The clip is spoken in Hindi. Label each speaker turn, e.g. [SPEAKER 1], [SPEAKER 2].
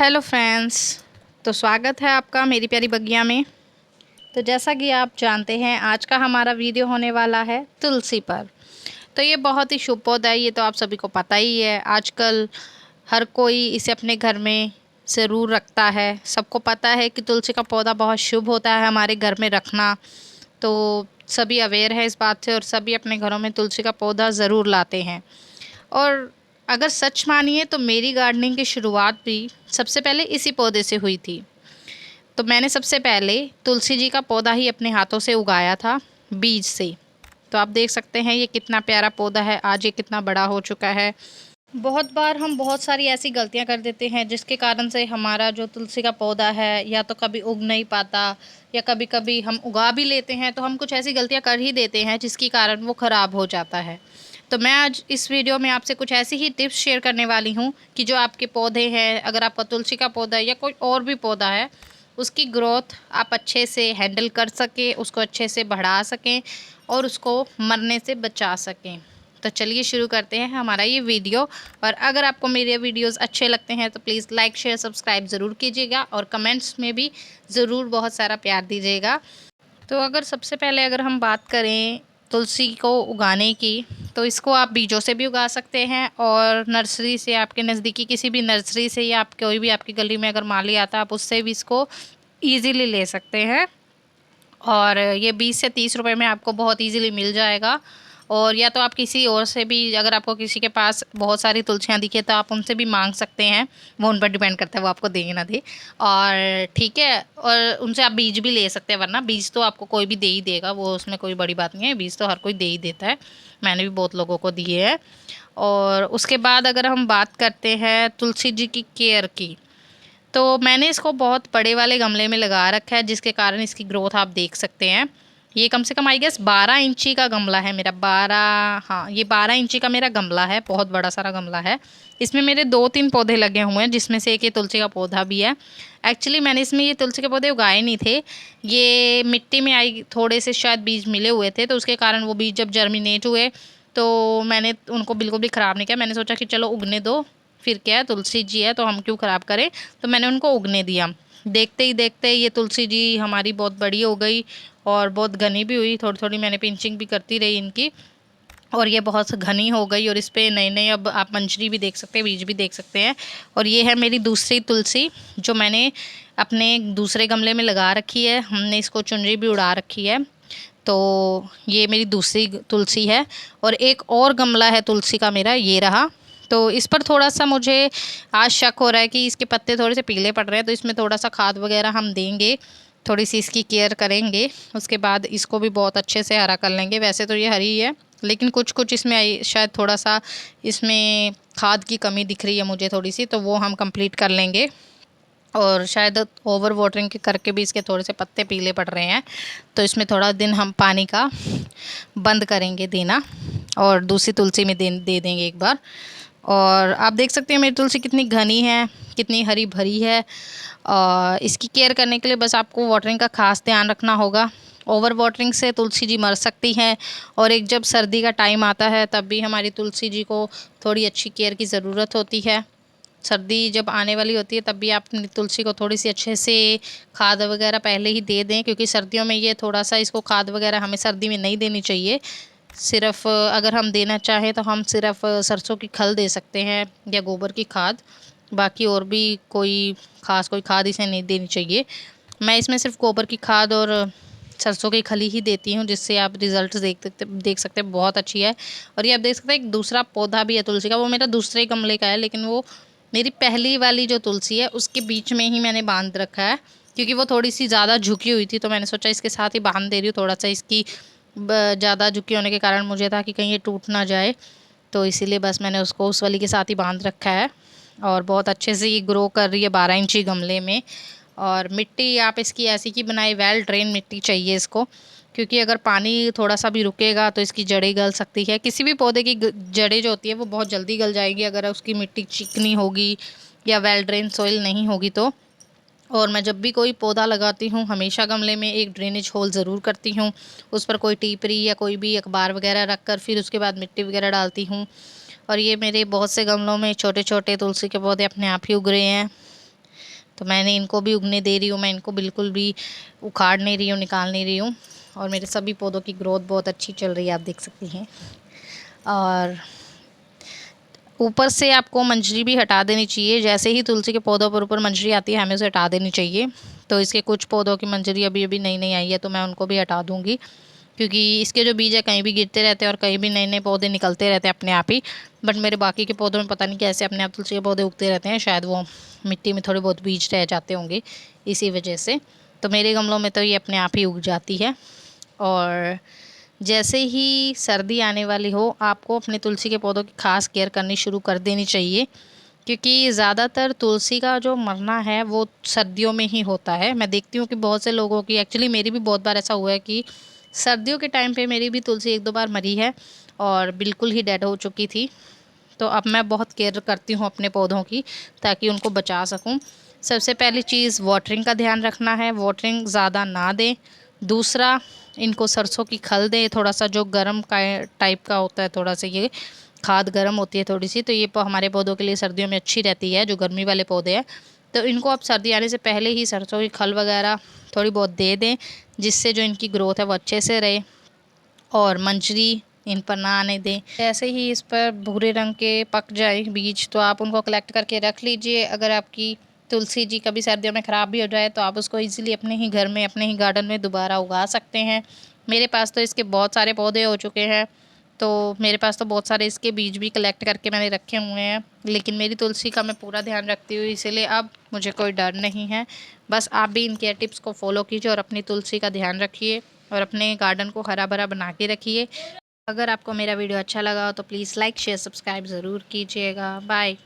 [SPEAKER 1] Hello friends. तो स्वागत है आपका मेरी प्यारी बगिया में। तो जैसा कि आप जानते हैं आज का हमारा वीडियो होने वाला है तुलसी पर। तो ये बहुत ही शुभ पौधा है, ये तो आप सभी को पता ही है। आजकल हर कोई इसे अपने घर में ज़रूर रखता है। सबको पता है कि तुलसी का पौधा बहुत शुभ होता है हमारे घर में रखना। तो सभी अवेयर है इस बात से और सभी अपने घरों में तुलसी का पौधा ज़रूर लाते हैं। और अगर सच मानिए तो मेरी गार्डनिंग की शुरुआत भी सबसे पहले इसी पौधे से हुई थी। तो मैंने सबसे पहले तुलसी जी का पौधा ही अपने हाथों से उगाया था, बीज से। तो आप देख सकते हैं ये कितना प्यारा पौधा है, आज ये कितना बड़ा हो चुका है। बहुत बार हम बहुत सारी ऐसी गलतियां कर देते हैं जिसके कारण से हमारा जो तुलसी का पौधा है या तो कभी उग नहीं पाता, या कभी कभी हम उगा भी लेते हैं तो हम कुछ ऐसी गलतियां कर ही देते हैं जिसके कारण वो ख़राब हो जाता है। तो मैं आज इस वीडियो में आपसे कुछ ऐसी ही टिप्स शेयर करने वाली हूँ कि जो आपके पौधे हैं, अगर आपका तुलसी का पौधा है या कोई और भी पौधा है, उसकी ग्रोथ आप अच्छे से हैंडल कर सकें, उसको अच्छे से बढ़ा सकें और उसको मरने से बचा सकें। तो चलिए शुरू करते हैं हमारा ये वीडियो। और अगर आपको मेरे वीडियोस अच्छे लगते हैं तो प्लीज़ लाइक शेयर सब्सक्राइब ज़रूर कीजिएगा और कमेंट्स में भी ज़रूर बहुत सारा प्यार दीजिएगा। तो अगर सबसे पहले अगर हम बात करें तुलसी को उगाने की, तो इसको आप बीजों से भी उगा सकते हैं और नर्सरी से, आपके नज़दीकी किसी भी नर्सरी से या आप कोई भी आपकी गली में अगर माली आता है आप उससे भी इसको ईज़िली ले सकते हैं। और ये 20 से 30 रुपए में आपको बहुत इजीली मिल जाएगा। और या तो आप किसी और से भी, अगर आपको किसी के पास बहुत सारी तुलसियाँ दिखे तो आप उनसे भी मांग सकते हैं। वो उन पर डिपेंड करता है वो आपको देंगे ना दे। और ठीक है, और उनसे आप बीज भी ले सकते हैं, वरना बीज तो आपको कोई भी दे ही देगा, वो उसमें कोई बड़ी बात नहीं है, बीज तो हर कोई दे ही देता है। मैंने भी बहुत लोगों को दिए हैं। और उसके बाद अगर हम बात करते हैं तुलसी जी की केयर की, तो मैंने इसको बहुत बड़े वाले गमले में लगा रखा है जिसके कारण इसकी ग्रोथ आप देख सकते हैं। ये कम से कम आई गेस 12 इंची का गमला है मेरा, 12, हाँ ये 12 इंची का मेरा गमला है, बहुत बड़ा सारा गमला है। इसमें मेरे 2-3 पौधे लगे हुए हैं जिसमें से एक ये तुलसी का पौधा भी है। एक्चुअली मैंने इसमें ये तुलसी के पौधे उगाए नहीं थे, ये मिट्टी में आई, थोड़े से शायद बीज मिले हुए थे तो उसके कारण वो बीज जब जर्मिनेट हुए तो मैंने उनको बिल्कुल भी ख़राब नहीं किया। मैंने सोचा कि चलो उगने दो, फिर क्या है, तुलसी जी है तो हम क्यों ख़राब करें। तो मैंने उनको उगने दिया। देखते ही देखते ये तुलसी जी हमारी बहुत बड़ी हो गई और बहुत घनी भी हुई। थोड़ी थोड़ी मैंने पिंचिंग भी करती रही इनकी, और ये बहुत घनी हो गई। और इस पे नए नए अब आप मंजरी भी देख सकते हैं, बीज भी देख सकते हैं। और ये है मेरी दूसरी तुलसी जो मैंने अपने दूसरे गमले में लगा रखी है, हमने इसको चुनरी भी उड़ा रखी है। तो ये मेरी दूसरी तुलसी है। और एक और गमला है तुलसी का मेरा, ये रहा। तो इस पर थोड़ा सा मुझे आज शक हो रहा है कि इसके पत्ते थोड़े से पीले पड़ रहे हैं, तो इसमें थोड़ा सा खाद वगैरह हम देंगे, थोड़ी सी इसकी केयर करेंगे। उसके बाद इसको भी बहुत अच्छे से हरा कर लेंगे। वैसे तो ये हरी है लेकिन कुछ कुछ इसमें शायद थोड़ा सा इसमें खाद की कमी दिख रही है मुझे थोड़ी सी, तो वो हम कंप्लीट कर लेंगे। और शायद ओवर वाटरिंग के करके भी इसके थोड़े से पत्ते पीले पड़ रहे हैं, तो इसमें थोड़ा दिन हम पानी का बंद करेंगे देना और दूसरी तुलसी में दे देंगे एक बार। और आप देख सकते हैं मेरी तुलसी कितनी घनी है, कितनी हरी भरी है। इसकी केयर करने के लिए बस आपको वाटरिंग का खास ध्यान रखना होगा। ओवर वाटरिंग से तुलसी जी मर सकती हैं। और एक जब सर्दी का टाइम आता है तब भी हमारी तुलसी जी को थोड़ी अच्छी केयर की ज़रूरत होती है। सर्दी जब आने वाली होती है तब भी आप अपनी तुलसी को थोड़ी सी अच्छे से खाद वगैरह पहले ही दे दें, क्योंकि सर्दियों में ये थोड़ा सा, इसको खाद वगैरह हमें सर्दी में नहीं देनी चाहिए। सिर्फ अगर हम देना चाहें तो हम सिर्फ सरसों की खल दे सकते हैं या गोबर की खाद, बाकी और भी कोई खाद इसे नहीं देनी चाहिए। मैं इसमें सिर्फ गोबर की खाद और सरसों की खली ही देती हूँ, जिससे आप रिज़ल्ट देख सकते हैं, बहुत अच्छी है। और ये आप देख सकते हैं एक दूसरा पौधा भी है तुलसी का, वो मेरा दूसरे गमले का है, लेकिन वो मेरी पहली वाली जो तुलसी है उसके बीच में ही मैंने बांध रखा है, क्योंकि वो थोड़ी सी ज़्यादा झुकी हुई थी। तो मैंने सोचा इसके साथ ही बांध दे रही हूँ, थोड़ा सा इसकी ज़्यादा झुकी होने के कारण मुझे था कि कहीं ये टूट ना जाए, तो इसीलिए बस मैंने उसको उस वाली के साथ ही बांध रखा है। और बहुत अच्छे से ये ग्रो कर रही है 12 इंची गमले में। और मिट्टी आप इसकी ऐसी की बनाए, वेल ड्रेन मिट्टी चाहिए इसको, क्योंकि अगर पानी थोड़ा सा भी रुकेगा तो इसकी जड़ें गल सकती है। किसी भी पौधे की जड़ें जो होती है वो बहुत जल्दी गल जाएगी अगर उसकी मिट्टी चिकनी होगी या वेल ड्रेन सॉइल नहीं होगी तो। और मैं जब भी कोई पौधा लगाती हूँ हमेशा गमले में एक ड्रेनेज होल ज़रूर करती हूँ, उस पर कोई टीपरी या कोई भी अखबार वगैरह रख कर फिर उसके बाद मिट्टी वगैरह डालती हूँ। और ये मेरे बहुत से गमलों में छोटे छोटे तुलसी के पौधे अपने आप ही उग रहे हैं। तो मैंने इनको भी उगने दे रही हूँ, मैं इनको बिल्कुल भी उखाड़ नहीं रही हूँ, निकाल नहीं रही हूँ। और मेरे सभी पौधों की ग्रोथ बहुत अच्छी चल रही है, आप देख सकती हैं। और ऊपर से आपको मंजरी भी हटा देनी चाहिए। जैसे ही तुलसी के पौधों पर ऊपर मंजरी आती है हमें उसे हटा देनी चाहिए। तो इसके कुछ पौधों की मंजरी अभी अभी नई नई आई है, तो मैं उनको भी हटा दूँगी, क्योंकि इसके जो बीज है कहीं भी गिरते रहते हैं और कहीं भी नए नए पौधे निकलते रहते हैं अपने आप ही। बट मेरे बाकी के पौधों में पता नहीं कैसे अपने आप तुलसी के पौधे उगते रहते हैं, शायद वो मिट्टी में थोड़े बहुत बीज रह जाते होंगे इसी वजह से। तो मेरे गमलों में तो ये अपने आप ही उग जाती है। और जैसे ही सर्दी आने वाली हो आपको अपने तुलसी के पौधों की खास केयर करनी शुरू कर देनी चाहिए, क्योंकि ज़्यादातर तुलसी का जो मरना है वो सर्दियों में ही होता है। मैं देखती हूँ कि बहुत से लोगों की, एक्चुअली मेरी भी बहुत बार ऐसा हुआ है कि सर्दियों के टाइम पे मेरी भी तुलसी एक दो बार मरी है और बिल्कुल ही डेड हो चुकी थी। तो अब मैं बहुत केयर करती हूँ अपने पौधों की, ताकि उनको बचा सकूँ। सबसे पहली चीज़ वाटरिंग का ध्यान रखना है, वाटरिंग ज़्यादा ना दें। दूसरा, इनको सरसों की खल दें, थोड़ा सा जो गर्म का टाइप का होता है, थोड़ा सा ये खाद गर्म होती है थोड़ी सी, तो ये हमारे पौधों के लिए सर्दियों में अच्छी रहती है, जो गर्मी वाले पौधे हैं। तो इनको आप सर्दी आने से पहले ही सरसों की खल वगैरह थोड़ी बहुत दे दें, जिससे जो इनकी ग्रोथ है वो अच्छे से रहे और मंजरी इन पर ना आने दें। जैसे ही इस पर भूरे रंग के पक जाए बीज, तो आप उनको कलेक्ट करके रख लीजिए। अगर आपकी तुलसी जी कभी सर्दियों में ख़राब भी हो जाए तो आप उसको इजीली अपने ही घर में, अपने ही गार्डन में दोबारा उगा सकते हैं। मेरे पास तो इसके बहुत सारे पौधे हो चुके हैं, तो मेरे पास तो बहुत सारे इसके बीज भी कलेक्ट करके मैंने रखे हुए हैं। लेकिन मेरी तुलसी का मैं पूरा ध्यान रखती हूँ, इसीलिए अब मुझे कोई डर नहीं है। बस आप भी इन केयर टिप्स को फॉलो कीजिए और अपनी तुलसी का ध्यान रखिए और अपने गार्डन को हरा भरा बना के रखिए। अगर आपको मेरा वीडियो अच्छा लगा हो तो प्लीज़ लाइक शेयर सब्सक्राइब ज़रूर कीजिएगा। बाय।